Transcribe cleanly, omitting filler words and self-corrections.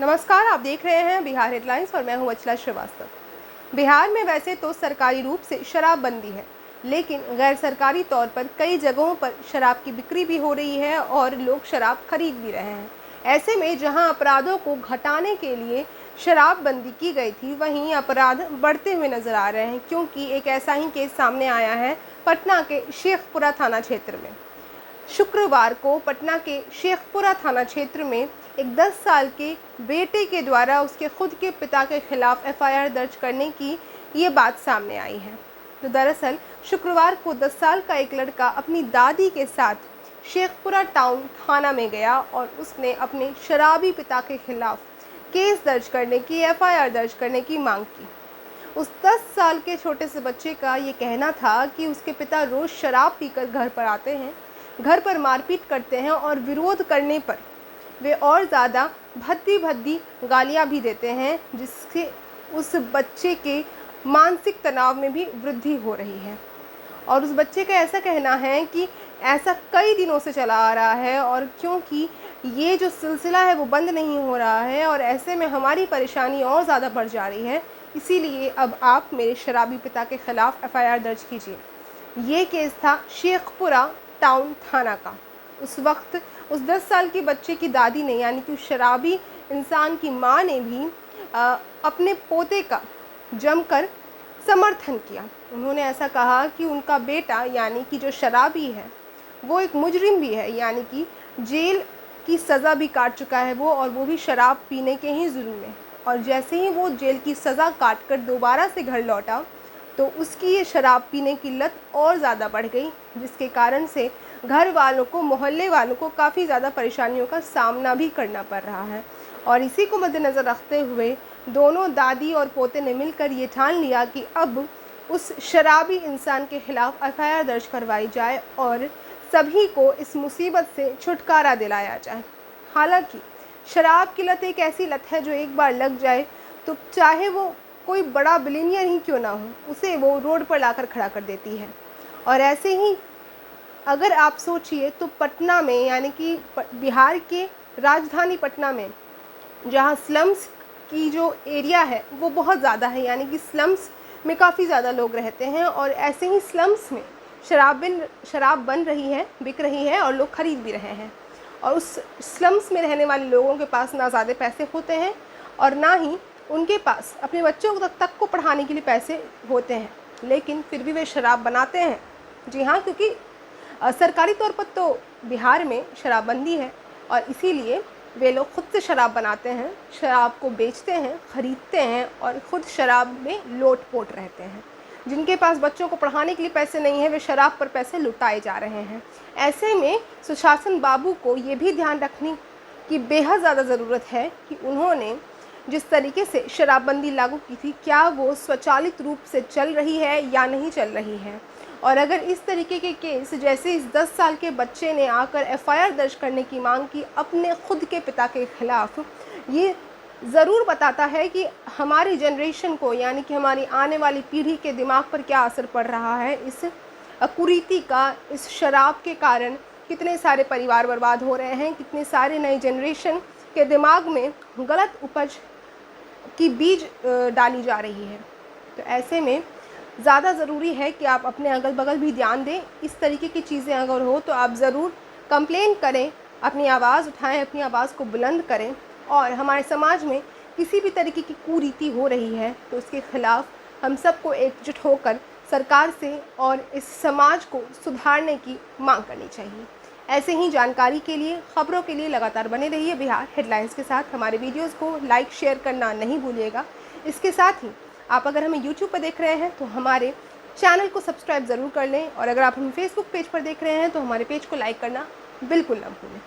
नमस्कार, आप देख रहे हैं बिहार हेडलाइंस और मैं हूं अचला श्रीवास्तव। बिहार में वैसे तो सरकारी रूप से शराबबंदी है, लेकिन गैर सरकारी तौर पर कई जगहों पर शराब की बिक्री भी हो रही है और लोग शराब खरीद भी रहे हैं। ऐसे में जहां अपराधों को घटाने के लिए शराबबंदी की गई थी, वहीं अपराध बढ़ते हुए नजर आ रहे हैं, क्योंकि एक ऐसा ही केस सामने आया है पटना के शेखपुरा थाना क्षेत्र में। शुक्रवार को पटना के शेखपुरा थाना क्षेत्र में एक 10 साल के बेटे के द्वारा उसके खुद के पिता के खिलाफ एफआईआर दर्ज करने की ये बात सामने आई है। तो दरअसल शुक्रवार को 10 साल का एक लड़का अपनी दादी के साथ शेखपुरा टाउन थाना में गया और उसने अपने शराबी पिता के खिलाफ केस दर्ज करने की, एफआईआर दर्ज करने की मांग की। उस 10 साल के छोटे से बच्चे का ये कहना था कि उसके पिता रोज़ शराब पीकर घर पर आते हैं, घर पर मारपीट करते हैं और विरोध करने पर वे और ज़्यादा भद्दी गालियाँ भी देते हैं, जिससे उस बच्चे के मानसिक तनाव में भी वृद्धि हो रही है। और उस बच्चे का ऐसा कहना है कि ऐसा कई दिनों से चला आ रहा है और क्योंकि ये जो सिलसिला है वो बंद नहीं हो रहा है और ऐसे में हमारी परेशानी और ज़्यादा बढ़ जा रही है, इसीलिए अब आप मेरे शराबी पिता के खिलाफ एफआईआर दर्ज कीजिए। ये केस था शेखपुरा टाउन थाना का। उस वक्त उस 10 साल के बच्चे की दादी ने, यानी कि उस शराबी इंसान की मां ने भी अपने पोते का जमकर समर्थन किया। उन्होंने ऐसा कहा कि उनका बेटा, यानी कि जो शराबी है, वो एक मुजरिम भी है, यानी कि जेल की सज़ा भी काट चुका है वो, और वो भी शराब पीने के ही जुर्म में। और जैसे ही वो जेल की सज़ा काट कर दोबारा से घर लौटा तो उसकी ये शराब पीने की लत और ज़्यादा बढ़ गई, जिसके कारण से घर वालों को, मोहल्ले वालों को काफ़ी ज़्यादा परेशानियों का सामना भी करना पड़ रहा है। और इसी को मद्देनज़र रखते हुए दोनों दादी और पोते ने मिलकर ये ठान लिया कि अब उस शराबी इंसान के खिलाफ एफआईआर दर्ज करवाई जाए और सभी को इस मुसीबत से छुटकारा दिलाया जाए। हालांकि शराब की लत एक ऐसी लत है जो एक बार लग जाए तो चाहे वो कोई बड़ा बिलियनियर ही क्यों ना हो, उसे वो रोड पर लाकर खड़ा कर देती है। और ऐसे ही अगर आप सोचिए तो पटना में, यानी कि बिहार के राजधानी पटना में, जहाँ स्लम्स की जो एरिया है वो बहुत ज़्यादा है, यानी कि स्लम्स में काफ़ी ज़्यादा लोग रहते हैं और ऐसे ही स्लम्स में शराब बन रही है, बिक रही है और लोग खरीद भी रहे हैं। और उस स्लम्स में रहने वाले लोगों के पास ना ज़्यादा पैसे होते हैं और ना ही उनके पास अपने बच्चों तक को पढ़ाने के लिए पैसे होते हैं, लेकिन फिर भी वे शराब बनाते हैं। जी हाँ, क्योंकि सरकारी तौर पर तो बिहार में शराबबंदी है और इसीलिए वे लोग खुद से शराब बनाते हैं, शराब को बेचते हैं, ख़रीदते हैं और ख़ुद शराब में लोट-पोट रहते हैं। जिनके पास बच्चों को पढ़ाने के लिए पैसे नहीं हैं, वे शराब पर पैसे लुटाए जा रहे हैं। ऐसे में सुशासन बाबू को ये भी ध्यान रखने की बेहद ज़्यादा ज़रूरत है कि उन्होंने जिस तरीके से शराबबंदी लागू की थी, क्या वो स्वचालित रूप से चल रही है या नहीं चल रही है। और अगर इस तरीके के केस, जैसे इस 10 साल के बच्चे ने आकर एफआईआर दर्ज करने की मांग की अपने खुद के पिता के खिलाफ, ये ज़रूर बताता है कि हमारी जनरेशन को, यानी कि हमारी आने वाली पीढ़ी के दिमाग पर क्या असर पड़ रहा है इस कुरीति का। इस शराब के कारण कितने सारे परिवार बर्बाद हो रहे हैं, कितने सारे नई जनरेशन के दिमाग में गलत उपज की बीज डाली जा रही है। तो ऐसे में ज़्यादा ज़रूरी है कि आप अपने अगल बगल भी ध्यान दें। इस तरीके की चीज़ें अगर हो तो आप ज़रूर कंप्लेन करें, अपनी आवाज़ उठाएं, अपनी आवाज़ को बुलंद करें। और हमारे समाज में किसी भी तरीके की कुरीति हो रही है तो उसके खिलाफ हम सबको एकजुट होकर सरकार से और इस समाज को सुधारने की मांग करनी चाहिए। ऐसे ही जानकारी के लिए, खबरों के लिए लगातार बने रहिए बिहार हेडलाइंस के साथ। हमारे वीडियोस को लाइक शेयर करना नहीं भूलिएगा। इसके साथ ही आप अगर हमें यूट्यूब पर देख रहे हैं तो हमारे चैनल को सब्सक्राइब ज़रूर कर लें और अगर आप हमें फेसबुक पेज पर देख रहे हैं तो हमारे पेज को लाइक करना बिल्कुल ना भूलें।